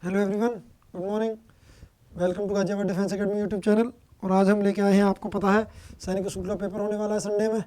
Hello everyone, good morning. Welcome to Ghaziabad defence academy YouTube channel. और आज हम लेके आए हैं, आपको पता है सैनिक स्कूल का पेपर होने वाला है संडे में,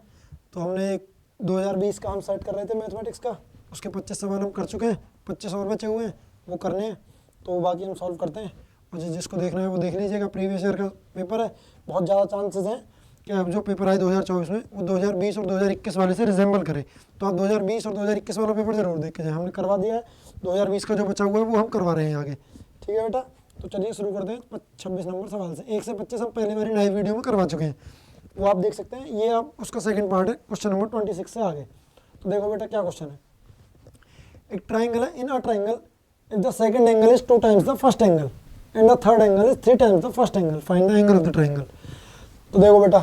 तो हमने एक 2020 का हम सेट कर रहे थे मैथमेटिक्स का, उसके 25 सवाल हम कर चुके हैं, 25 और बचे हुए हैं वो करने हैं, तो बाकी हम सॉल्व करते हैं। और जिसको देखना है वो देख लीजिएगा, प्रीवियस ईयर का पेपर है, बहुत ज़्यादा चांसेस हैं कि अब जो पेपर आए 2024 में वो 2020 और 2021 वाले से रिजेंबल करे, तो आप 2020 और 2021 वाला पेपर जरूर देख के जाए। हमने करवा दिया है, 2020 का जो बचा हुआ है वो हम करवा रहे हैं आगे, ठीक है बेटा। तो चलिए शुरू करते हैं 26 नंबर सवाल से। 1 से 25 हम पहले बारी लाइव वीडियो में करवा चुके हैं, वो आप देख सकते हैं। ये आप उसका सेकंड पार्ट है, क्वेश्चन नंबर 26 से आगे। तो देखो बेटा क्या क्वेश्चन है। एक ट्राइंगल है, in a triangle if the second angle is 2 times the first angle and the third angle is 3 times the first angle, find the angle of the triangle. तो देखो बेटा,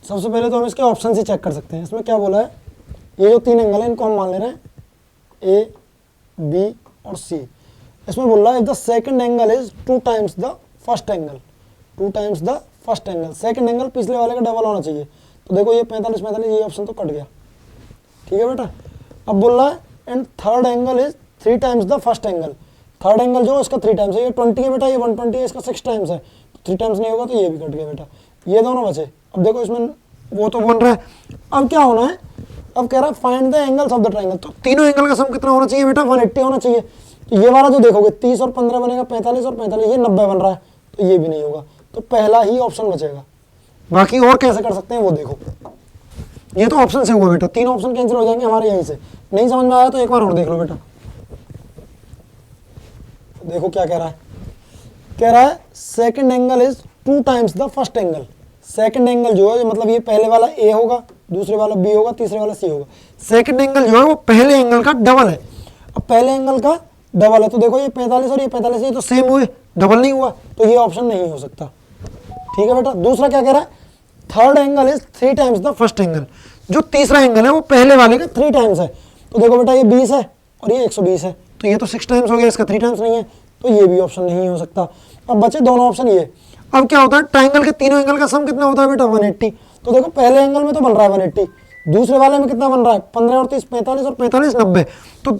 सबसे पहले तो हम इसके ऑप्शन ही चेक कर सकते हैं। इसमें क्या बोला है, ये जो 3 एंगल है इनको हम मान ले रहे हैं ए, बी और सी। इसमें बोल रहा है if the second angle is 2 times the first angle, 2 times the first angle, second angle पिछले वाले का डबल होना चाहिए। तो देखो ये 45 45 ये ऑप्शन तो कट गया, ठीक है बेटा। अब बोल रहा है and third angle is 3 times the first angle, third angle जो है इसका 3 टाइम्स है। ये 20 है बेटा, ये 120 है, इसका 6 टाइम्स है, तो 3 टाइम्स नहीं होगा तो ये भी कट गया बेटा। ये दोनों बचे। अब देखो इसमें वो तो बन रहा है, अब क्या होना है, अब कह रहा है find the angles of the triangle. तो तीनों एंगल का सम कितना होना चाहिए बेटा, 180 होना चाहिए। तो ये वाला जो देखोगे 30 और 15 बनेगा 45 और 45, ये 90 बन रहा है, तो ये भी नहीं होगा, तो पहला ही ऑप्शन बचेगा। बाकी और कैसे कर सकते हैं वो देखो। ये तो ऑप्शन से हुआ बेटा, 3 ऑप्शन कैंसिल हो जाएंगे हमारे यहीं से। नहीं समझ में आया तो एक बार और देख लो बेटा। देखो क्या कह रहा है, कह रहा है second angle is 2 times the first angle. Second angle जो है मतलब ये पहले वाला ए होगा, दूसरे वाला बी होगा, तीसरे वाला सी होगा। सेकंड एंगल जो है वो पहले एंगल का डबल है। अब पहले एंगल का डबल है तो देखो ये 45 और ये 45 ये तो सेम हुए, डबल नहीं हुआ, तो ये ऑप्शन नहीं हो सकता, ठीक है बेटा। दूसरा क्या कह रहा है, third angle is 3 times the first angle. जो तीसरा एंगल है वो पहले वाले का 3 टाइम्स है। तो देखो बेटा ये 20 है और ये 120 है, तो ये तो 6 टाइम्स हो गया, इसका 3 टाइम्स नहीं है, तो ये भी ऑप्शन नहीं हो सकता। अब बचे दोनों ऑप्शन ये। अब क्या होता है, ट्राइंगल के तीनों एंगल का सम कितना होता है बेटा, 180। तो देखो पहले एंगल में तो बन रहा है 180, दूसरे वाले में कितना बन रहा है, 15 और 30 45 और 45 90। तो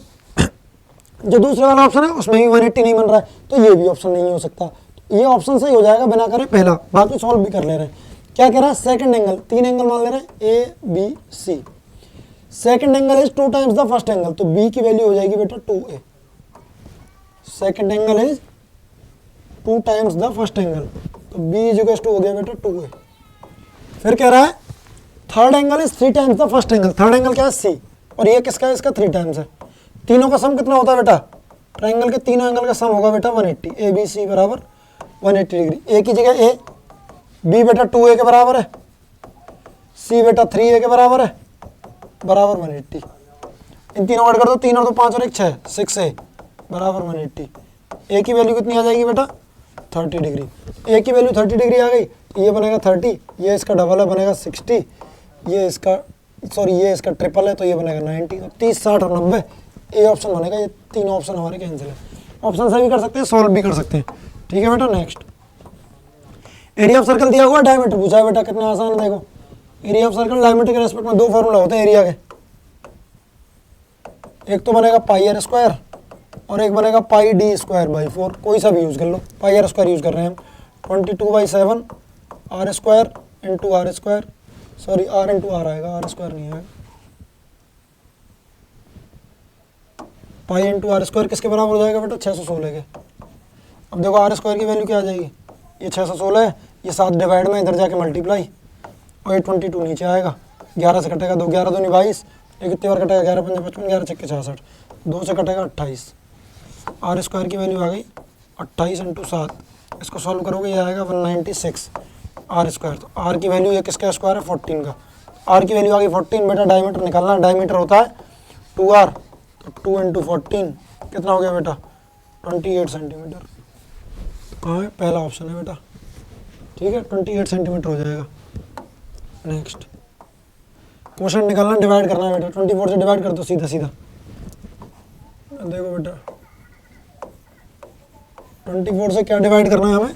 जो दूसरे वाला ऑप्शन है उसमें भी 180 नहीं बन रहा है, तो ये भी ऑप्शन नहीं हो सकता। ये ऑप्शन सही हो जाएगा बिना करे पहला, बाकी सॉल्व भी कर ले रहे हैं। क्या कह रहा है, सेकंड एंगल, 3 एंगल मान ले रहे हैं A B C. Second angle is 2 times the first angle, तो बी की वैल्यू हो जाएगी बेटा 2a। Second angle is 2 times the first angle, तो b इज इक्वल टू हो गया बेटा 2a। फिर कह रहा है third angle is 3 times the first angle. Third angle क्या है, c, और ये किसका है, इसका 3 टाइम्स है। तीनों का सम कितना होता है बेटा, ट्राइंगल के तीनों एंगल का सम होगा बेटा 180। ए बी सी बराबर 180 डिग्री। ए की जगह a, b बेटा 2a के बराबर है, c बेटा 3a के बराबर है, बराबर 180। इन तीनों ऐड कर दो, 3 और 2 5 और 1 6, 6a बराबर 180। ए की वैल्यू कितनी आ जाएगी बेटा, 30 डिग्री। ए की वैल्यू 30 डिग्री आ गई, ये बनेगा 30, ये इसका डबल है बनेगा 60, ये इसका सॉरी ये इसका ट्रिपल है तो ये बनेगा 90। तो 30 60 और 90 ए ऑप्शन बनेगा। ये तीनों ऑप्शन हमारे कैंसिल है। ऑप्शन से भी कर सकते हैं, सॉल्व भी कर सकते हैं, ठीक है बेटा। नेक्स्ट, एरिया ऑफ सर्कल दिया हुआ, डायमीटर पूछा है बेटा, कितना आसान है। देखो एरिया ऑफ सर्कल डायमीटर के रेस्पेक्ट में 2 फॉर्मूला होते हैं एरिया के, एक तो बनेगा पाई आर स्क्वायर और एक बनेगा पाई डी स्क्वायर बाई 4, कोई सा भी यूज़ कर लो। पाई आर स्क्वायर यूज़ कर रहे हैं हम, 22/7 R square into R square, sorry R into R आएगा, आर स्क्वायर नहीं आएगा। पाई इंटू आर स्क्वायर किसके बराबर हो जाएगा बेटा, 616 के। अब देखो आर स्क्वायर की वैल्यू क्या आ जाएगी, ये 616 है, ये 7 डिवाइड में इधर जाके मल्टीप्लाई, और ये 22 नीचे आएगा, 11 से कटेगा 2, 11 दूनी 22, ये कितनी बार कटेगा, 11 पंजे 55, 11 छक्के 66, 2 से कटेगा 28। आर स्क्वायर की वैल्यू आ गई 28 इंटू 7, इसको सॉल्व करोगे ये आएगा 196 आर स्क्वायर। तो आर की वैल्यू ये किसका स्क्वायर है, 14 का। आर की वैल्यू आ गई 14 बेटा। डायमीटर निकालना है, डायमीटर होता है 2r, तो 2 इंटू 14 कितना हो गया बेटा, 28 सेंटीमीटर। कहाँ है, पहला ऑप्शन है बेटा, ठीक है, 28 सेंटीमीटर हो जाएगा। नेक्स्ट क्वेश्चन निकालना, डिवाइड करना है बेटा, 24 से डिवाइड कर दो सीधा सीधा। देखो बेटा 24 से क्या डिवाइड करना है हमें,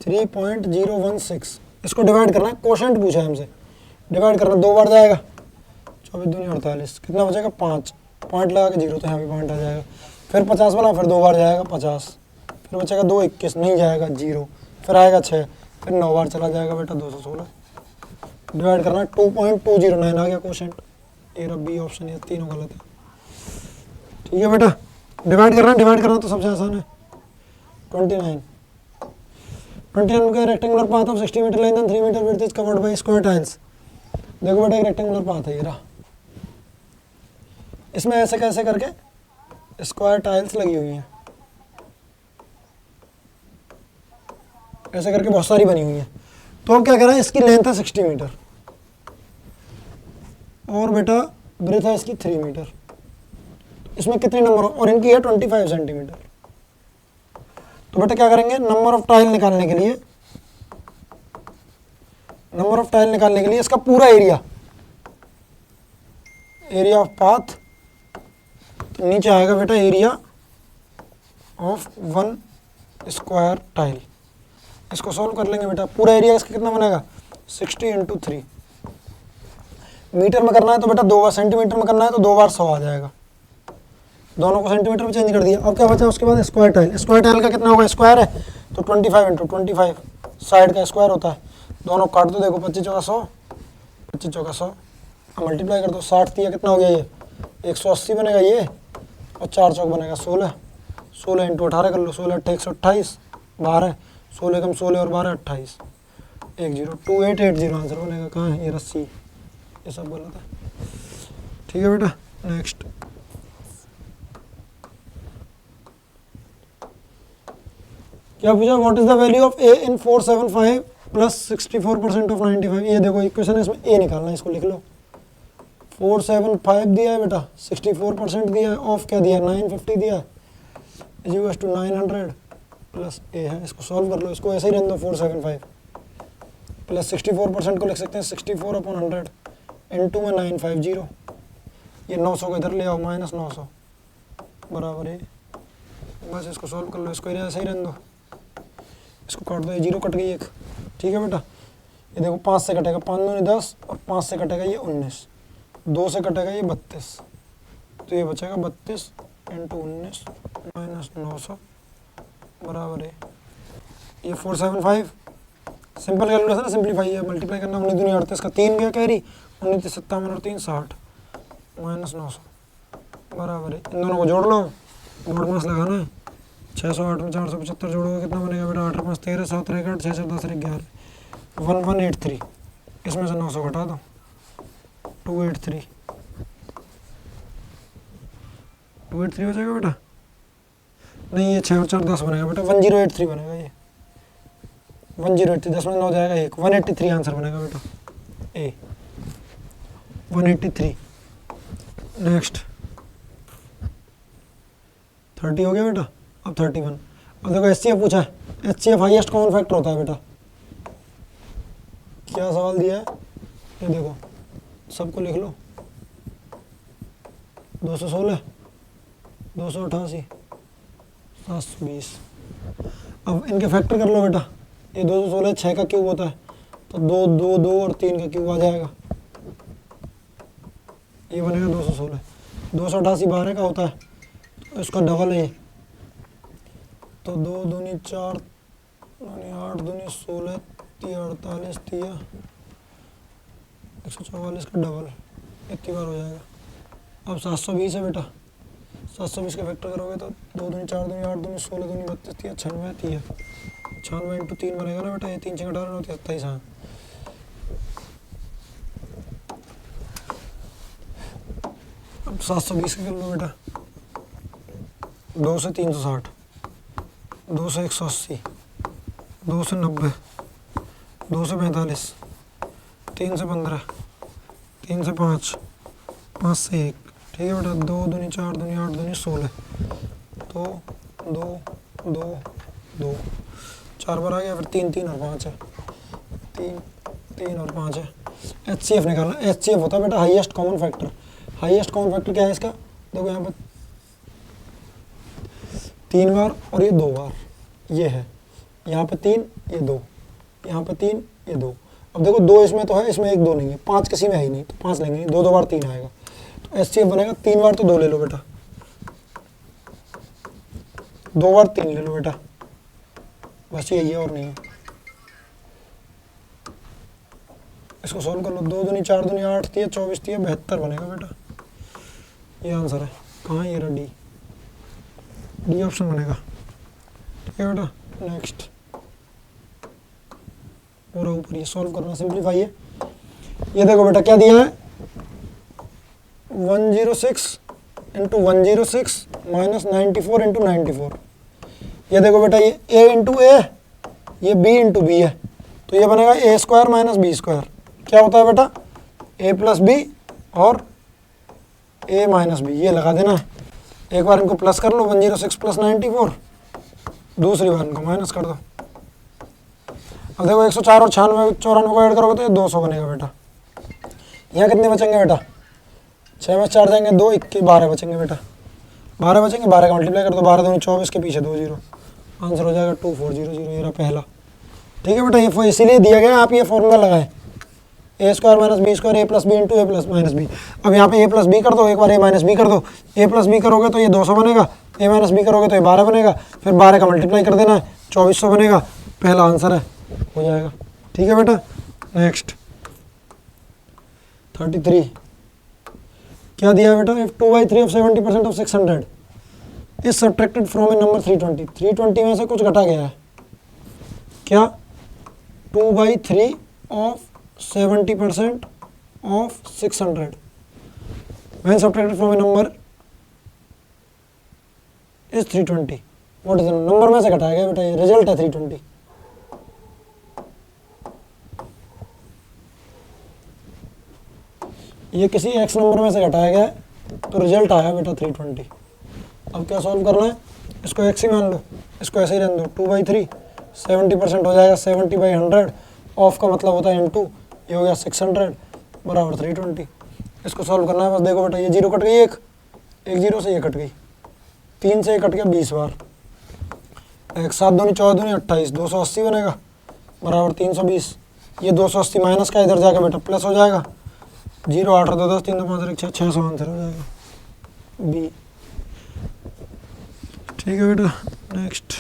3.016, इसको डिवाइड करना है, क्वोशंट पूछा है हमसे, डिवाइड करना 2 बार जाएगा, 24 दूनी 48, कितना बचेगा 5, पॉइंट लगा के 0, तो यहाँ भी पॉइंट आ जाएगा। फिर 50 बना, फिर 2 बार जाएगा 50, फिर बचेगा 2 21, नहीं जाएगा 0, फिर आएगा 6, फिर 9 बार चला जाएगा बेटा 216। डिवाइड करना 2.209 आ गया क्वोशेंट। ए और बी ऑप्शन, ये तीनों गलत है। ठीक है बेटा, डिवाइड करना तो सबसे आसान है। 29 में क्या, rectangular path of 60 metre length and 3 metre width is covered by square tiles. देखो बेटा एक रेक्टेंगुलर पाथ है ये रहा, इसमें ऐसे कैसे करके स्क्वायर टाइल्स लगी हुई हैं, ऐसे करके बहुत सारी बनी हुई हैं। तो हम क्या कह रहे हैं, इसकी लेंथ है 60 मीटर और बेटा ब्रेथ है इसकी 3 मीटर। इसमें कितने नंबर, और इनकी है 25 सेंटीमीटर। तो बेटा क्या करेंगे, नंबर ऑफ टाइल निकालने के लिए, इसका पूरा एरिया ऑफ पाथ, तो नीचे आएगा बेटा एरिया ऑफ 1 स्क्वायर टाइल। इसको सॉल्व कर लेंगे बेटा, पूरा एरिया इसका कितना बनेगा, 60 × 3। मीटर में करना है तो बेटा 2 बार, सेंटीमीटर में करना है तो 2 बार 100 आ जाएगा। दोनों को सेंटीमीटर में चेंज कर दिया। अब क्या बचा उसके बाद, स्क्वायर टाइल का कितना होगा, स्क्वायर है तो 25 × 25 साइड का स्क्वायर होता है। दोनों काट दो, देखो 25 चौका 100, 25 चौका 100, अब मल्टीप्लाई कर दो, 60 दिया कितना हो गया ये 180 बनेगा ये, और 4 चौक बनेगा 16, 16 × 18 कर लो, 16 8 128, 12, 16 कम 16 और 12 28, 2880 आंसर बनेगा। कहाँ है ये रस्सी, ये सब गलत है। ठीक है बेटा, नेक्स्ट क्या पूछा, what is the value of A in 475 plus 64% of 95। ये देखो इक्वेशन है, इसमें ए निकालना है, इसको लिख लो। 475 दिया है बेटा, 64% दिया है, ऑफ क्या दिया है 950 दिया है, इज इक्वल टू 900 प्लस ए है। इसको सॉल्व कर लो, इसको ऐसे ही रहने दो, 475 प्लस 64% को लिख सकते हैं 64/100 इनटू में 950, ये 900 को इधर ले आओ, माइनस 900 बराबर है। बस इसको सॉल्व कर लो, इसको ऐसे ही रहने दो, इसको काट दो, ये 0 कट गई एक। ठीक है बेटा, ये देखो 5 से कटेगा, 5 दूनी 10 और 5 से कटेगा ये 19, 2 से कटेगा ये 32, तो ये बचेगा 32 × 19 माइनस 900 बराबर है ये 475। सिंपल कैलकुलेशन है, सिंप्लीफाई है, मल्टीप्लाई करना, 19 दूनी 38 का 3 गया कैरी, 19 57 और 3 60 माइनस 900 बराबर है। इन दोनों को जोड़ लो, मोड मास लगाना है, 608 में 475 जोड़ोगे कितना बनेगा बेटा, 8 × 5 13, 7 × 8 6 × 10 11, 1183, इसमें से 900 घटा दो, 283 बचेगा बेटा, नहीं ये 6 और 4 10 बनेगा बेटा, 1083 बनेगा ये, 1083, 10 में 9 जाएगा 1, 183 आंसर बनेगा बेटा ए, 183। नेक्स्ट 30 हो गया बेटा, अब 31। अब देखो HCF पूछा है, HCF हाईएस्ट कॉमन फैक्टर होता है बेटा। क्या सवाल दिया है, ये देखो, सबको लिख लो, 216, 288, 720। अब इनके फैक्टर कर लो बेटा, ये 216 6 का क्यूब होता है, तो 2 2 2 और 3 का क्यूब आ जाएगा, ये बनेगा 216। 288 12 का होता है, तो इसका डबल है ये, तो 2 दूनी 4 दूनी 8 दूनी 16 3 48 3 144 का डबल, इतनी बार हो जाएगा। अब 720 है बेटा, 720 का फैक्टर करोगे तो 2 दूनी 4 दूनी 8 दूनी 16 दूनी 32 3 96 3 96 × 3 बनेगा ना बेटा, ये 3 6 18 9 27। हाँ, अब 720 का कर लो बेटा, 2 से 360, 2 से 180, 2 से 90, 2 से 45, 3 से 15, 3 से 5, 5 से 1। ठीक है बेटा, 2 दूनी 4 दूनी 8 दूनी 16, तो 2 2 2 4 बार आ गया, फिर 3 3 और 5 है, 3 3 और 5 है। HCF निकालना, HCF होता है बेटा highest common factor. Highest common factor क्या है इसका, देखो यहाँ पर 3 बार और ये 2 बार, ये है, यहाँ पे 3 ये 2, यहाँ पे 3 ये 2। अब देखो 2 इसमें तो है, इसमें 1 2 नहीं है, 5 किसी में है ही नहीं, तो 5 लेंगे, 2 2 बार 3 आएगा। तो HCF बनेगा 3 बार तो 2 ले लो बेटा, 2 बार 3 ले लो बेटा, बस यही है और नहीं है। इसको सॉल्व कर लो, 2 दूनी 4 दूनी 8 थी 24 थी 72 बनेगा बेटा, ये आंसर है। कहाँ ये रहा, डी ऑप्शन बनेगा। ठीक है बेटा, नेक्स्ट पूरा ऊपर ये सॉल्व करना, सिंप्लीफाई है। ये देखो बेटा क्या दिया है, 106 इंटू 106 माइनस 94 इंटू 94। ये देखो बेटा ये a इंटू ए, ये b इंटू बी है, तो ये बनेगा a square minus B square. क्या होता है बेटा, a प्लस बी और a माइनस बी, ये लगा देना है। एक बार इनको प्लस कर लो, 106 प्लस 94, दूसरी बार इनको माइनस कर दो। अब देखो 104 और 94 को ऐड करोगे तो ये 200 बनेगा बेटा। यहाँ कितने बचेंगे बेटा, 6 में 4 जाएंगे 2, 21 12 बचेंगे बेटा, 12 बचेंगे, 12 का मल्टीप्लाई कर दो, 12 दूनी 24 के पीछे 2 0, आंसर हो जाएगा 2400, ये रहा पहला। ठीक है बेटा, ये इसीलिए दिया गया, आप ये फॉर्मूला लगाएं, ए स्क्वायर माइनस बी स्क्वायर, ए प्लस बी इंटू ए प्लस माइनस बी। अब यहाँ पे ए प्लस बी कर दो, एक बार ए माइनस बी कर दो, ए प्लस बी करोगे तो ये 200 बनेगा, ए माइनस बी करोगे तो ये 12 बनेगा, फिर 12 का मल्टीप्लाई कर देना है, 2400 बनेगा, पहला आंसर है, हो जाएगा। ठीक है बेटा, नेक्स्ट 33 क्या दिया है बेटा, if 2/3 of 70% of 600 is subtracted from A number 320, 320 में से कुछ घटा गया है, क्या 2/3 of 70% of 600 when subtracted from a number is 320, what is the number में से घटाया गया बेटा, ये रिजल्ट है 320। ये किसी x नंबर में से घटाया गया है तो रिजल्ट आया बेटा 320। अब क्या सॉल्व करना है, इसको x ही मान लो, इसको ऐसे ही रहने दो, 2/3 70% हो जाएगा 70/100, ऑफ का मतलब होता है इनटू, ये हो गया 600 बराबर 320। इसको सॉल्व करना है बस। देखो बेटा ये 0 कट गई, एक 0 से ये कट गई, 3 से ये कट गया 20 बार, 7 दूनी 14 दूनी 28, 280 बनेगा बराबर 320। ये 280 माइनस का इधर जाके बेटा प्लस हो जाएगा, 0 8 2 10 3 2 5 1 6 600 आंसर हो जाएगा बी। ठीक है बेटा, next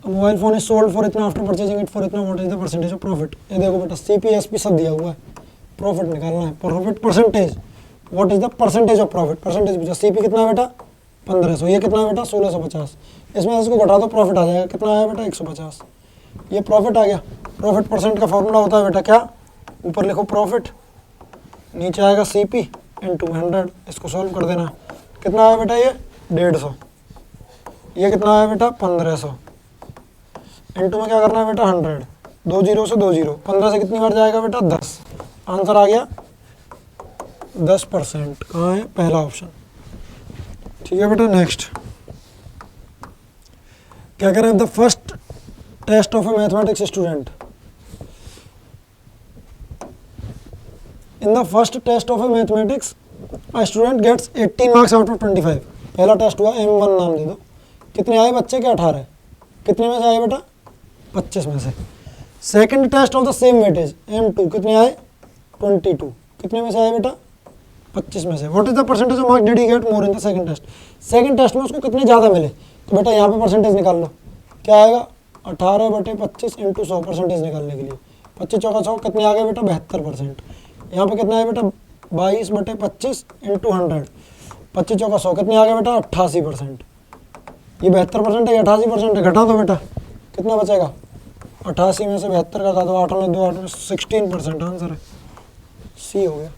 mobile phone is sold for इतना, आफ्टर परचेजिंग इट फॉर इतना, what is the percentage of profit. ये देखो बेटा CPSP सब दिया हुआ है, प्रॉफिट निकालना है, profit percentage, what is the percentage of profit, percentage पूछा। CP कितना है बेटा 1500, ये कितना है बेटा 1650, इसमें से इसको घटा दो प्रॉफिट आ जाएगा, कितना आया बेटा 150, ये प्रॉफिट आ गया। प्रॉफिट परसेंट का फॉर्मूला होता है बेटा क्या, ऊपर लिखो प्रॉफिट, नीचे आएगा CP इंटू 100, इसको सॉल्व कर देना। कितना आया बेटा ये 150, ये कितना आया बेटा 1500, इंटू में क्या करना है बेटा 100, 2 0 से 2 0, 15 से कितनी बार जाएगा बेटा 10, आंसर आ गया 10%। कहाँ है, पहला ऑप्शन। ठीक है बेटा, नेक्स्ट क्या कह रहे हैं, the first test of a mathematics student, in the first test of a mathematics a student gets 18 marks out of 25। पहला टेस्ट हुआ, M1 नाम दे दो, कितने आए बच्चे के 18, कितने में से आए बेटा 25 में से। Second test of the same weightage M2, कितने आए 22, कितने में से आए बेटा 25 में से। What is the percentage of marks did he get more in the second test, second test में उसको कितने ज़्यादा मिले, तो बेटा यहाँ पे परसेंटेज निकाल लो, क्या आएगा 18/25 इंटू 100 परसेंटेज निकालने के लिए, 25 चौका 100, कितने आ गए बेटा 72%। यहाँ पे कितना है बेटा 22/25 इंटू 100, 25 चौका 100, कितने आ गए बेटा 88%। ये 72% है, 88% है, घटा दो बेटा, कितना बचेगा 88 में से 72 घटा दो, 8 में 2 8 में 16%, आंसर है सी हो गया।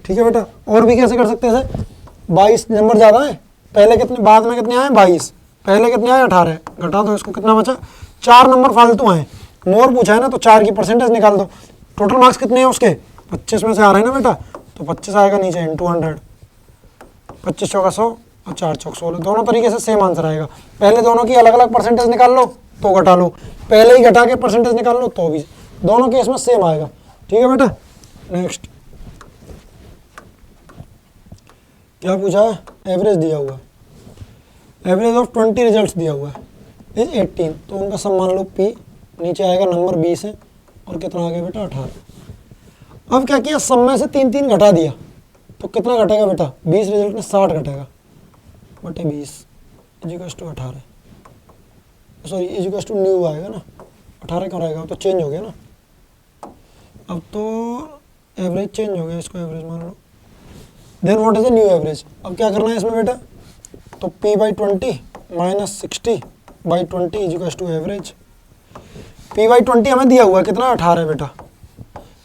ठीक है बेटा, और भी कैसे कर सकते हैं सर, 22 नंबर ज़्यादा है, पहले कितने बाद में कितने आए 22, पहले कितने आए 18, घटा दो इसको, कितना बचा 4 नंबर फालतू आए, मोर पूछा है ना तो 4 की परसेंटेज निकाल दो। टोटल मार्क्स कितने हैं उसके 25 में से आ रहे हैं ना बेटा, तो 25 आएगा नीचे इंटू 100, 25 चौका 100 और 4 चौक 16, दोनों तरीके से सेम आंसर आएगा। पहले दोनों की अलग अलग परसेंटेज निकाल लो तो घटा लो, पहले ही घटा के परसेंटेज निकाल लो तो भी, दोनों केस में सेम आएगा। ठीक है बेटा, नेक्स्ट क्या पूछा है, एवरेज दिया हुआ है, एवरेज ऑफ 20 रिजल्ट्स दिया हुआ है इज 18, तो उनका सम मान लो P, नीचे आएगा नंबर 20 है और कितना आ गया बेटा 18। अब क्या किया, सब में से 3 3 घटा दिया, तो कितना घटेगा बेटा 20, रिजल्ट में 60 घटेगा बटे 20 equals to 18, sorry equals to new आएगा ना, 18 क्यों रहेगा, तो चेंज हो गया ना, अब तो एवरेज चेंज हो गया, इसको एवरेज मान लो। Then what is the new average, अब क्या करना है इसमें बेटा, तो p/20 minus 60/20 equals to average. p/20 हमें दिया हुआ है कितना 18 बेटा,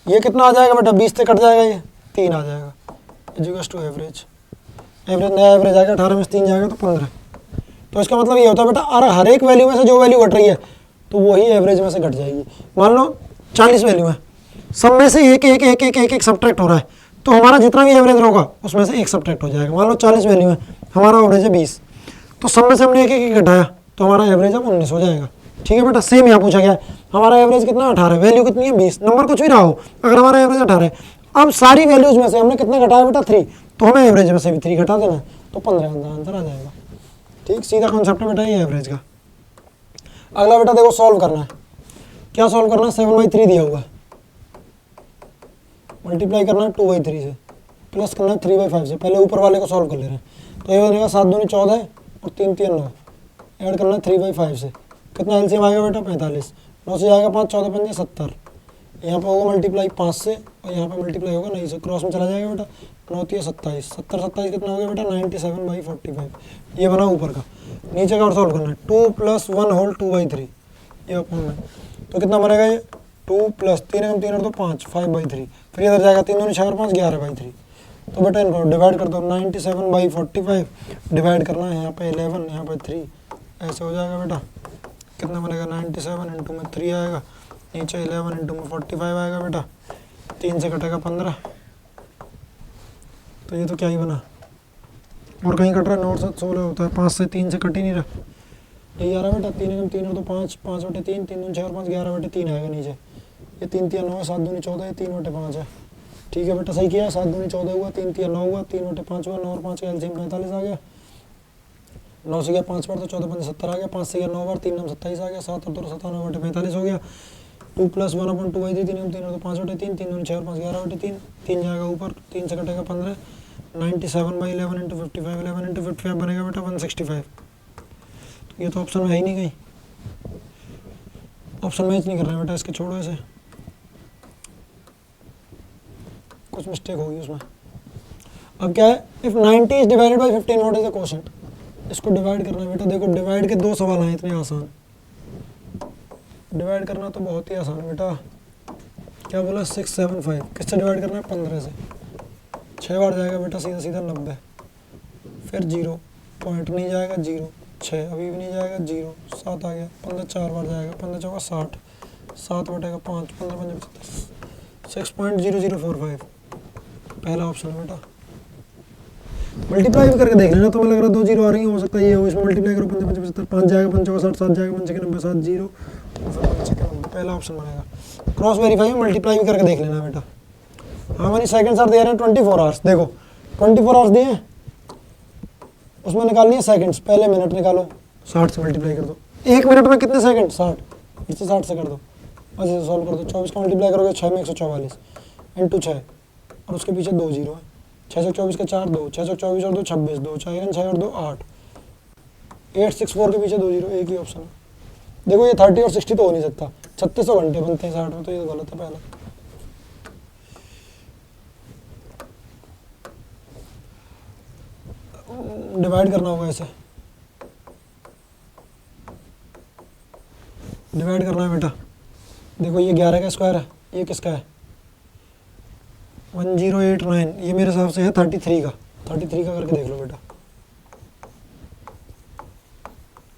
ये कितना आ जाएगा बेटा 20 से कट जाएगा, ये 3 आ जाएगा इजिकल्स टू एवरेज। एवरेज नया एवरेज आएगा, 18 में से 3 जाएगा तो 15। तो इसका मतलब ये होता है बेटा, और हर एक वैल्यू में से जो वैल्यू घट रही है तो वही एवरेज में से घट जाएगी। मान लो 40 वैल्यू है, सब में से एक एक एक एक एक एक सब्ट्रैक्ट हो रहा है, तो हमारा जितना भी एवरेज होगा उसमें से एक सब्ट्रैक्ट हो जाएगा। मान लो 40 वैल्यू है, हमारा एवरेज है 20, तो सब में से हमने एक एक घटाया तो हमारा एवरेज अब 19 हो जाएगा। ठीक है बेटा, सेम यहाँ पूछा गया है, हमारा एवरेज कितना 18, वैल्यू कितनी है 20, नंबर कुछ भी रहा हो, अगर हमारा एवरेज 18 है, अब सारी वैल्यूज में से हमने कितना घटाया बेटा 3, तो हमें एवरेज में से भी 3 घटा देना है, तो 15 आंसर आ जाएगा। ठीक, सीधा कॉन्सेप्ट है बेटा ये एवरेज का। अगला बेटा देखो सॉल्व करना है, क्या सॉल्व करना है, 7/3 दिया हुआ है, मल्टीप्लाई करना है 2/3 से, प्लस करना है 3/5 से। पहले ऊपर वाले को सॉल्व कर ले रहे हैं, तो ये बनेगा 7 दूनी 14 और 3 3 9, ऐड करना है 3/5 से, कितना एलसीएम आएगा बेटा 45, 9 से जाएगा 5, 14 5 70, यहाँ पे होगा मल्टीप्लाई 5 से और यहाँ पे मल्टीप्लाई होगा 9 से, क्रॉस में चला जाएगा बेटा, 9 3 27, 70 27 कितना हो गया बेटा 97/45, ये बना ऊपर का। नीचे का और सॉल्व करना है, 2 + 1 होल 2/3, ये अपन में, तो कितना बनेगा ये 2 + 3 3 और 2 5, 5/3, फिर इधर जाएगा 3 दूनी 6 और 5 11/3, तो बेटा इनको डिवाइड कर दो, 97/45 डिवाइड करना है, यहाँ पे 11 यहाँ पे 3, ऐसे हो जाएगा बेटा, कितना बनेगा 97 इंटू में 3 आएगा, नीचे 11 इंटू में 45 आएगा बेटा, 3 से कटेगा 15, तो ये तो क्या ही बना, और कहीं कट रहा है 9 से 16 होता है, 5 से 3 से कट ही नहीं रहा, यही आ रहा बेटा, 3 3 और 2 5, 5/3, 3 दूनी 6 और 5 11/3 आएगा नीचे, ये 3 3 9 है, 7 दूनी 14 है, 3/5 है। ठीक है बेटा, सही किया, 7 दूनी 14 हुआ, 3 3 9 हुआ, 3/5 हुआ, 9 और 5 का एलसीएम 45 आ गया, 9 से गया 5 बार तो 14 5 70 आ गया, 5 से गया 9 बार, 3 9 27 आ गया, 7 और 2 97/45 हो गया, 2 + 1/2/3, 3 3 और 2 5/3, 3 दूनी 6 और 5 11/3, 3 जाएगा ऊपर, 3 से कटेगा 15, 97/11 इंटू 55, 11 इंटू 55 बनेगा बेटा 165, तो ये तो ऑप्शन में है ही नहीं, कहीं ऑप्शन मैच नहीं कर रहा है बेटा, इसके छोड़ो इसे, कुछ मिस्टेक होगी उसमें। अब क्या है, if 90 is divided by 15 what is the quotient, इसको डिवाइड करना है बेटा, देखो डिवाइड के 2 सवाल आए, इतने आसान, डिवाइड करना तो बहुत ही आसान है बेटा। क्या बोला 675, किससे डिवाइड करना है 15 से, 6 बार जाएगा बेटा सीधा सीधा 90, फिर 0 पॉइंट नहीं जाएगा 0, 6 अभी भी नहीं जाएगा 0, 7 आ गया, 15 4 बार जाएगा, 15 चौका 60, 7 बटेगा 5, 15 5 6.0045, पहला ऑप्शन है बेटा। मल्टीप्लाई भी करके देख लेना, तो लग रहा है 2 0 आ रही हो सकता है ये हो, इसमें मल्टीप्लाई करो 5 5 75, 5 जाएगा 5 चौका 60, 7 जाएगा 5 6 90, 7 0 और फिर 5 6 90, पहला ऑप्शन बनेगा। क्रॉस वेरीफाई में मल्टीप्लाई भी करके देख लेना बेटा। हाँ मैंने सेकंड्स आर दे रहे हैं 24 आवर्स, देखो 24 आवर्स दिए, उसमें निकालनी है सेकंड्स, पहले मिनट निकालो, 60 से मल्टीप्लाई कर दो, 1 मिनट में कितने सेकंड 60, इससे 60 से कर दो, अच्छे से सॉल्व कर दो, 24 का मल्टीप्लाई करोगे 6 में 144 इंटू 6 और उसके पीछे 2 0 है, 624 का 4 2, 624 और 2 26, 2 4 6 और 2 8, 864 के पीछे 2 0, एक ही ऑप्शन है। देखो ये 30 और 60 तो हो नहीं सकता, 3600 घंटे बनते हैं 60 में, तो ये तो गलत है पहला। डिवाइड करना होगा ऐसे, डिवाइड करना है बेटा, देखो ये 11 का स्क्वायर है, ये किसका है 1089, ये मेरे हिसाब से है 33 का, 33 का करके देख लो बेटा,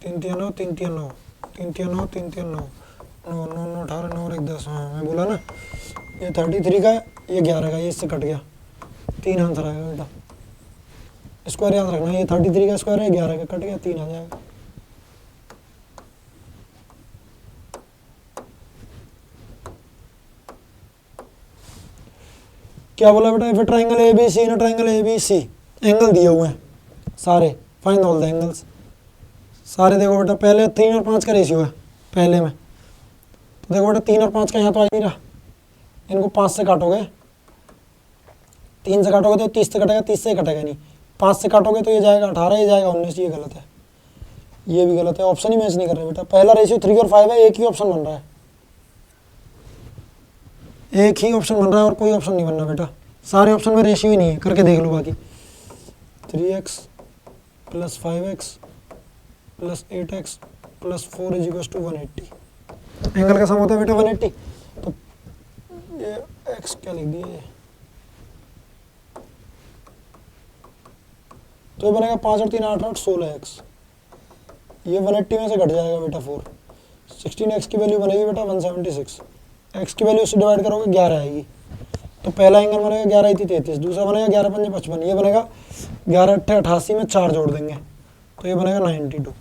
3 3 9 3 3 9 3 3 9 3 3 9 9 9 9 18 9 और 1 10, हाँ मैं बोला ना, ये 33 का है, ये 11 का, ये इससे कट गया, 3 आंसर आएगा बेटा। स्क्वायर याद रखना, ये 33 का स्क्वायर है, 11 का कट गया, 3 आ जाएगा। क्या बोला बेटा, if triangle A B C in triangle A B C, angle दिए हुए हैं सारे, फाइंड ऑल द एंगल्स, सारे देखो बेटा, पहले 3 और 5 का रेशियो है पहले में, तो देखो बेटा 3 और 5 का यहाँ तो आ ही नहीं रहा, इनको 5 से काटोगे 3 से काटोगे तो 30 से कटेगा, 30 से कटेगा नहीं। 5 से काटोगे तो ये जाएगा 18, ये जाएगा 19, ये गलत है, ये भी गलत है, ऑप्शन ही मैच नहीं कर रहे बेटा। पहला रेशियो 3 और 5 है, एक ही ऑप्शन बन रहा है, एक ही ऑप्शन बन रहा है और कोई ऑप्शन नहीं बन रहा बेटा, सारे ऑप्शन में रेशियो ही नहीं है, करके देख लो बाकी। 3x + 5x + 8x + 4 = 180। एंगल का सम होता है बेटा 180, तो ये x क्या लिख दिया, तो ये बनेगा 5 और 3 8 8 16x, ये 180 में से घट जाएगा बेटा 4। 16x की वैल्यू बनेगी बेटा 176, x की वैल्यू से डिवाइड करोगे 11 आएगी, तो पहला एंगल बनेगा 11 × 33, दूसरा बनेगा 11 × 5 = 55, ये बनेगा 11 × 8 = 88 में 4 जोड़ देंगे तो ये बनेगा 92।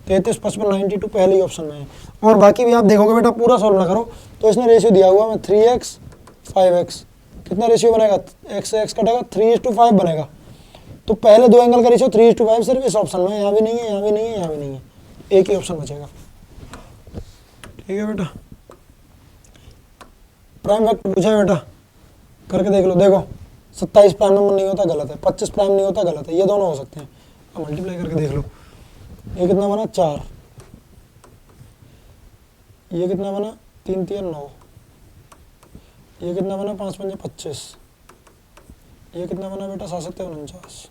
33 55 92 पहले ही ऑप्शन में है। और बाकी भी आप देखोगे बेटा, पूरा सॉल्व ना करो, तो इसने रेशियो दिया हुआ है 3x 5x, कितना रेशियो बनेगा, x से x कटेगा 3:5 बनेगा, तो पहले दो एंगल का रेशियो 3:5 सिर्फ इस ऑप्शन में, यहाँ भी नहीं है, यहाँ भी नहीं है, यहाँ भी नहीं है, एक ही ऑप्शन बचेगा। ठीक है बेटा, प्राइम फैक्टर पूछा है बेटा, करके देख लो। देखो 27 प्राइम नंबर नहीं होता, गलत है, 25 प्राइम नहीं होता, गलत है, ये दोनों हो सकते हैं। अब मल्टीप्लाई करके देख लो, ये कितना बना 4, ये कितना बना 3 3 9, ये कितना बना 5 5 25, ये कितना बना बेटा 7 7 49।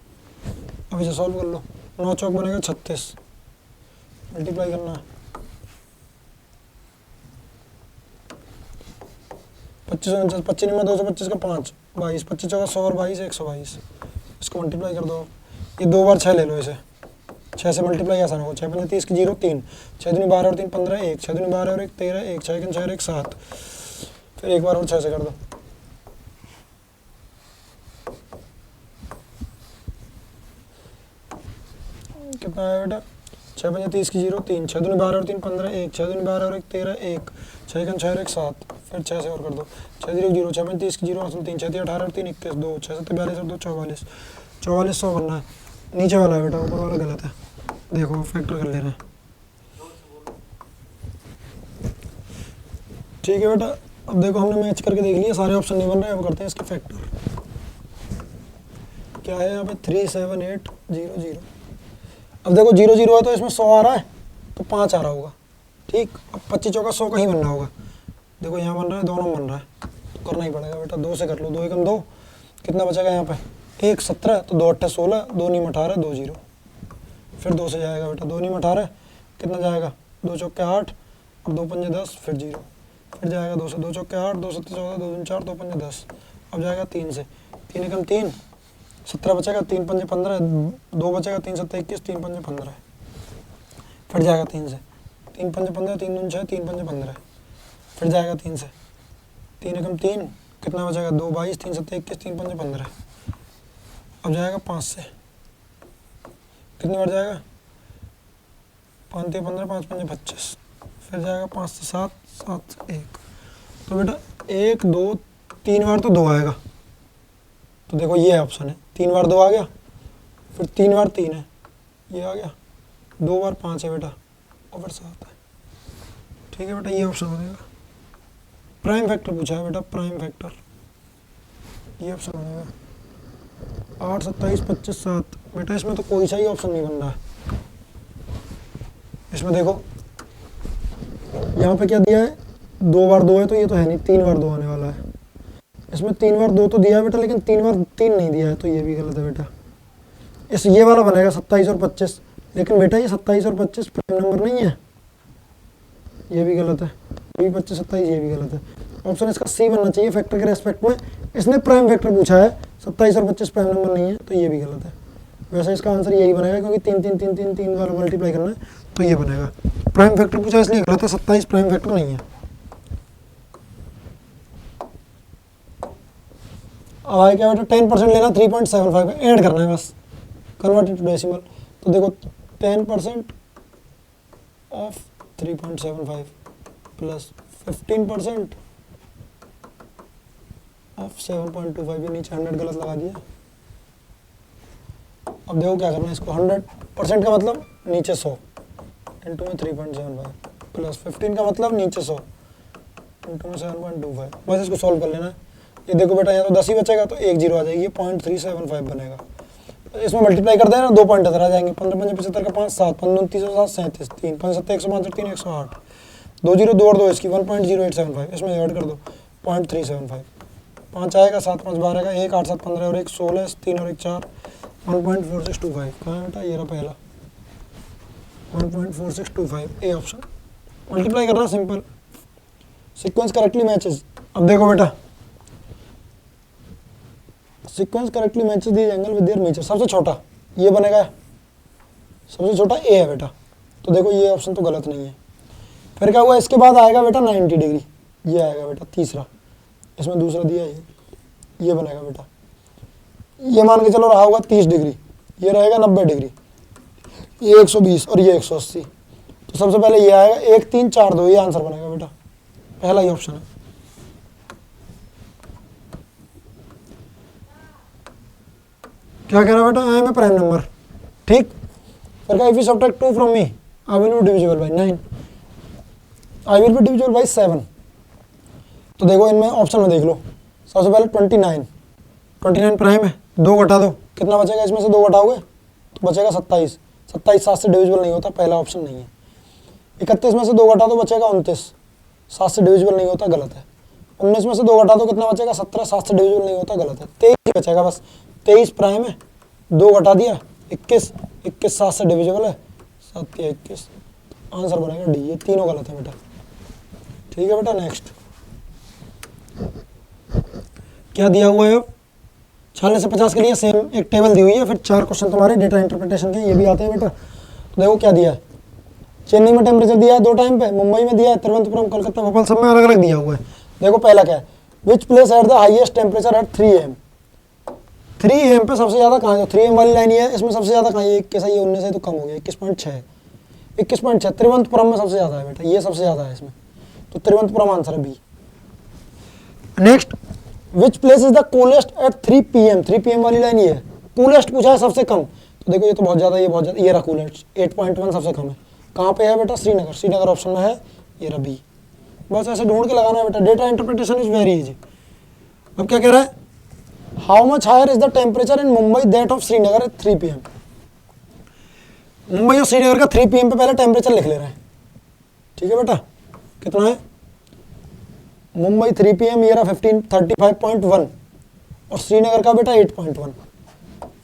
अब इसे सॉल्व कर लो, 9 चौक बनेगा 36, मल्टीप्लाई करना है 25 49, 25 में 225 का 5 22, 25 चौका 100 और 22 122, इसको मल्टीप्लाई कर दो। ये 2 बार 6 ले लो, इसे 6 से मल्टीप्लाई आसान होगा, 6 5 30 की 0 3, 6 दूनी 12 और 3 15 1, 6 दूनी 12 और 1 13 1, 6 6 1 7, फिर एक बार और 6 से कर दो, कितना है बेटा 6 5 30 की 0 3, 6 दूनी 12 और 3 15 1, 6 दूनी 12 और 1 13 1, 6 6 1 7, फिर 6 से और कर दो, 6 0 0, 6 5 30 की 0 3, 6 18 और 3 21 2, 6 7 42 और 2 44, 4400 बनना है। नीचे वाला है बेटा, ऊपर वाला गलत है, देखो फैक्टर कर ले रहे हैं। ठीक है बेटा, अब देखो हमने मैच करके देख लिया, सारे ऑप्शन नहीं बन रहे, अब करते हैं इसके फैक्टर। क्या है यहाँ पे 3 7 8 0 0, अब देखो 0 0 है तो इसमें 100 आ रहा है, तो 5 आ रहा होगा, ठीक। अब 25 चौका 100 कहीं बन रहा होगा, देखो यहाँ बन रहा है, दोनों बन रहा है, तो करना ही पड़ेगा बेटा, 2 से कर लो, 2 एकम 2, कितना बचेगा यहाँ पे 1 17, तो 2 8 16, 2 9 18 2 0, फिर 2 से जाएगा बेटा, 2 9 18 कितना जाएगा 2 चौके 8 और 2 पंजे 10, फिर 0, फिर जाएगा 2 से, 2 चौके 8 2 7 14 2 दूनी 4 2 पंजे 10, अब जाएगा 3 से, 3 एकम 3 17 बचेगा, 3 पंजे 15, 2 बचेगा, 3 7 21, 3 पंजे 15, फिर जाएगा 3 से, 3 पंजे 15, 3 दूनी 6, 3 पंजे 15, फिर जाएगा 3 से, 3 एकम 3 कितना बचेगा 2 22, 3 7 21, 3 पंजे 15, अब जाएगा 5 से, कितनी बार जाएगा 5 3 15, 5 5 25, फिर जाएगा 5 से 7 7 से 1, तो बेटा 1 2 3 बार तो 2 आएगा, तो देखो ये ऑप्शन है, 3 बार 2 आ गया, फिर 3 बार 3 है, ये आ गया, 2 बार 5 है बेटा, और फिर 7 है। ठीक है बेटा, ये ऑप्शन हो जाएगा। प्राइम फैक्टर पूछा है बेटा, प्राइम फैक्टर, ये ऑप्शन हो जाएगा 8 27 25 7, बेटा इसमें तो कोई सा ही ऑप्शन नहीं बन रहा है। इसमें देखो यहाँ पे क्या दिया है, 2 बार 2 है, तो ये तो है नहीं, 3 बार 2 आने वाला है। इसमें 3 बार 2 तो दिया है बेटा, लेकिन 3 बार 3 नहीं दिया है, तो ये भी गलत है बेटा। इस ये वाला बनेगा 27 और 25, लेकिन बेटा ये 27 और 25 प्राइम नंबर नहीं है, ये भी गलत है, ये भी 25 27, ये भी गलत है। ऑप्शन इसका सी बनना चाहिए फैक्टर के रेस्पेक्ट में। इसने प्राइम फैक्टर पूछा है, 27 और 25 प्राइम नंबर नहीं है, तो ये भी गलत है। वैसे इसका आंसर यही बनेगा, क्योंकि 3 3 3 3 3 बार मल्टीप्लाई करना है, तो ये बनेगा। प्राइम फैक्टर पूछा इसलिए गलत है, 27 प्राइम फैक्टर नहीं है। अब आए क्या बेटा, 10% लेना 3.75 ऐड करना है बस, कन्वर्ट टू डेसिमल। तो देखो 10% ऑफ 3.75 प्लस 15% ऑफ 7.25, ये नीचे 100 गलत लगा दिया। अब देखो क्या करना है इसको, 100% का मतलब नीचे 100 इंटू में 3.75 प्लस 15 का मतलब नीचे 100 इंटू में 7.25, बस इसको सॉल्व कर लेना है। ये देखो बेटा यहाँ तो 10 ही बचेगा तो 1 0 आ जाएगी, 0.375 बनेगा। इसमें मल्टीप्लाई कर देना, 2 पॉइंट इधर आ जाएंगे, 15 5 75 का 5 7 15 29 7 37 3 5 7 165 3 108 2 0 2 और 2 इसकी 1.0875 इसमें ऐड कर दो 0.375 5 आएगा 7 5 12 का 1 8 7 15 और 1 16 3 और 1 4 1.4625 कहाँ है बेटा, ये रहा पहला 1.4625 ए ऑप्शन। मल्टीप्लाई करना सिंपल, सीक्वेंस करेक्टली मैचेस। अब देखो बेटा sequence correctly matches these angle with their measure, सबसे छोटा ये बनेगा, सबसे छोटा ए है बेटा, तो देखो ये ऑप्शन तो गलत नहीं है। फिर क्या हुआ, इसके बाद आएगा बेटा 90 डिग्री, ये आएगा बेटा तीसरा, इसमें दूसरा दिया है ये बनेगा बेटा। ये मान के चलो रहा होगा 30 डिग्री, ये रहेगा 90 डिग्री, ये 120 और ये 180, तो सबसे पहले ये आएगा 1 3 4 2, ये आंसर बनेगा बेटा, पहला ही ऑप्शन है। क्या कह रहा बेटा, I am a prime number, ठीक। फिर का if you subtract 2 from me I will be divisible by 9, I will be divisible by 7। तो देखो इनमें ऑप्शन में देख लो, सबसे पहले 29 प्राइम है, 2 घटा दो, कितना बचेगा, इसमें से 2 घटाओगे तो बचेगा 27, 27 7 से डिविजिबल नहीं होता, पहला ऑप्शन नहीं है। 31 में से 2 घटा दो बचेगा 29, 7 से डिविजिबल नहीं होता, गलत है। 19 में से 2 घटा दो कितना बचेगा 17, 7 से डिविजिबल नहीं होता, गलत है। 23 ही बचेगा बस, 23 प्राइम है, 2 घटा दिया 21, 21 7 से डिविजिबल है, 7 या 21, आंसर बनेगा डी, ये तीनों गलत है बेटा, ठीक है बेटा। नेक्स्ट क्या दिया हुआ है, अब 46 से 50 के लिए सेम एक टेबल दी हुई है, फिर 4 क्वेश्चन तुम्हारे डेटा इंटरप्रिटेशन के ये भी आते हैं बेटा। तो देखो क्या दिया है, चेन्नई में टेम्परेचर दिया है 2 टाइम पे, मुंबई में दिया है, तिरुवनंतपुरम कोलकाता भोपाल सब में अलग अलग दिया हुआ है। देखो पहला क्या है, which place at the highest temperature at 3 AM, 3 AM पे सबसे ज़्यादा कहाँ है, 3 AM वाली लाइन ये है, इसमें सबसे ज़्यादा कहाँ है, 21 है, ये 19 है तो कम हो गया, 21.6, 21.6 तिरुवनंतपुरम में सबसे ज़्यादा है बेटा, ये सबसे ज़्यादा है इसमें, तो तिरुवनंतपुरम आंसर है B. Next, which place is the coolest at 3 PM, 3 PM वाली लाइन ये है, कूलेस्ट पूछा है सबसे कम, तो देखो ये तो बहुत ज़्यादा, ये बहुत ज़्यादा, ये रहा कूलेस्ट 8.1 सबसे कम है, कहाँ पे है बेटा, श्रीनगर, श्रीनगर ऑप्शन में है, ये रहा बी। बस ऐसे ढूंढ के लगाना है बेटा, data interpretation is very easy. अब क्या कह रहा है, how much higher is the temperature in Mumbai that of Srinagar at 3 PM, Mumbai और श्रीनगर का 3 PM पे पहले टेम्परेचर लिख ले रहे हैं, ठीक है बेटा। कितना है, मुंबई 3 PM ये रहा 35.1 और श्रीनगर का बेटा 8.1,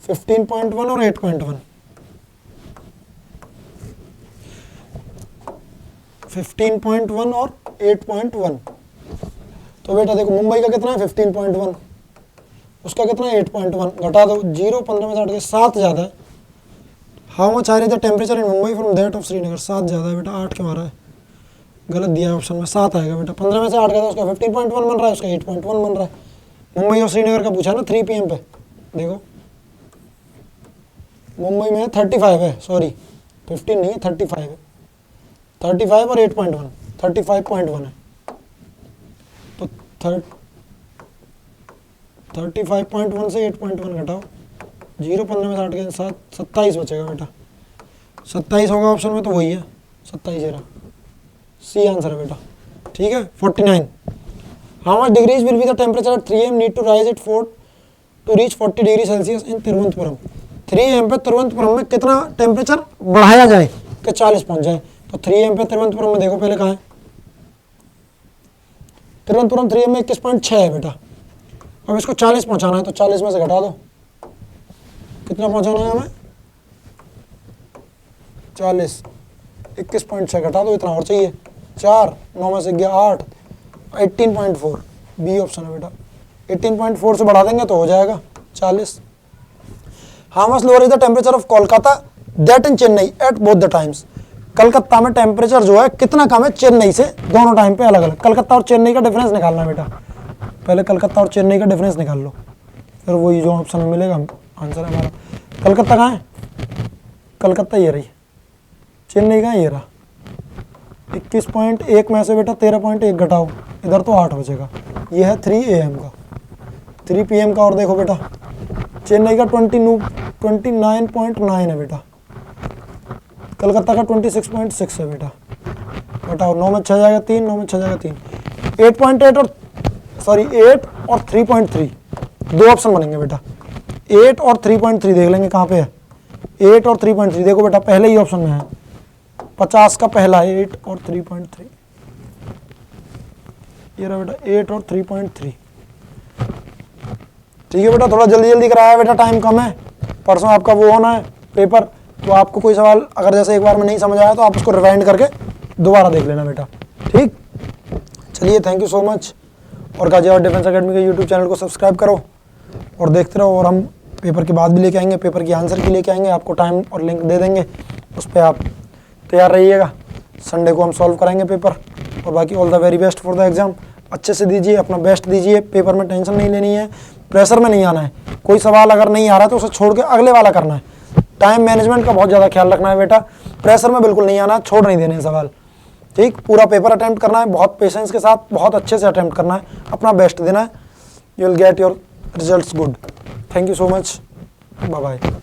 15.1 और 8.1, 15.1 और 8.1। तो बेटा देखो मुंबई का कितना है 15.1, उसका कितना है 8.1, घटा दो 0, 15 में से 8 के 7 ज़्यादा है। How much higher is the temperature in Mumbai from that of Srinagar, 7 ज़्यादा है बेटा, 8 क्यों आ रहा है, गलत दिया है ऑप्शन में, 7 आएगा बेटा। 15 में से 8 गया था, उसका 15.1 बन रहा है, उसका 8.1 बन रहा है। मुंबई और श्रीनगर का पूछा ना 3 PM पे, देखो मुंबई में 35 है, सॉरी 15 नहीं है 35 है, 35 और 8.1, 35.1 है, तो 35.1 से 8.1 घटाओ, 0, 15 में से 8 के 7, 27 बचेगा बेटा, 27 होगा ऑप्शन में, तो वही है 27 रहा, सी आंसर है बेटा, ठीक है। 49, how much degrees will be the temperature at 3 AM need to rise at 4 to reach 40 degree Celsius in Thiruvananthapuram, 3 AM पे तिरुवनंतपुरम में कितना टेम्परेचर बढ़ाया जाए कि 40 पहुंच जाए, तो 3 AM पे तिरुवनंतपुरम में देखो पहले कहाँ है, तिरुवनंतपुरम 3 AM में 21.6 है बेटा। अब इसको 40 पहुंचाना है, तो 40 में से घटा दो, कितना पहुंचाना है हमें 40, 21.6 घटा दो, इतना और चाहिए 4, 9 में से गया 8, 18.4 बी ऑप्शन है बेटा। 18.4 से बढ़ा देंगे तो हो जाएगा 40। How much lower is the temperature of Kolkata that in Chennai at both the times, Calcutta में टेम्परेचर जो है कितना कम है चेन्नई से, दोनों टाइम पे अलग अलग। कलकत्ता और चेन्नई का डिफरेंस निकालना है बेटा, पहले कलकत्ता और चेन्नई का डिफरेंस निकाल लो, फिर वही जो ऑप्शन में मिलेगा आंसर है हमारा। कलकत्ता कहाँ है, कलकत्ता ये रही, चेन्नई कहाँ ये रहा, 21.1 में से बेटा 13.1 घटाओ, इधर तो 8 बचेगा, ये है 3 AM का, 3 PM का, और देखो बेटा चेन्नई का 29.9 है बेटा, कलकत्ता का 26.6 है बेटा, घटाओ 9 में 6 जाएगा 3, 9 में 6 जाएगा 3, 8.8 और सॉरी 8 और 3.3 दो ऑप्शन बनेंगे बेटा। 8 और 3.3 देख लेंगे कहाँ पे है। 8 और 3.3 देखो बेटा पहले ही ऑप्शन में है 50 का पहला 8 और 3.3। ये रहा बेटा 8 और 3.3। ठीक है बेटा, थोड़ा जल्दी जल्दी कराया बेटा, टाइम कम है, परसों आपका वो होना है पेपर। तो आपको कोई सवाल अगर जैसे एक बार में नहीं समझ आया तो आप उसको रिवाइंड करके दोबारा देख लेना बेटा। ठीक, चलिए थैंक यू सो मच। और गाजियाबाद डिफेंस एकेडमी के यूट्यूब चैनल को सब्सक्राइब करो और देखते रहो। और हम पेपर के बाद भी लेके आएंगे, पेपर की आंसर की लेके आएंगे, आपको टाइम और लिंक दे देंगे, उस पर आप तैयार रहिएगा। संडे को हम सॉल्व कराएंगे पेपर। और बाकी all the very best for the exam. अच्छे से दीजिए, अपना बेस्ट दीजिए, पेपर में टेंशन नहीं लेनी है, प्रेशर में नहीं आना है। कोई सवाल अगर नहीं आ रहा है तो उसे छोड़ के अगले वाला करना है। टाइम मैनेजमेंट का बहुत ज़्यादा ख्याल रखना है बेटा, प्रेशर में बिल्कुल नहीं आना है, छोड़ नहीं देने हैं सवाल। ठीक, पूरा पेपर अटेम्प्ट करना है, बहुत पेशेंस के साथ, बहुत अच्छे से अटेम्प्ट करना है, अपना बेस्ट देना है। You will get your results good. Thank you so much, bye bye.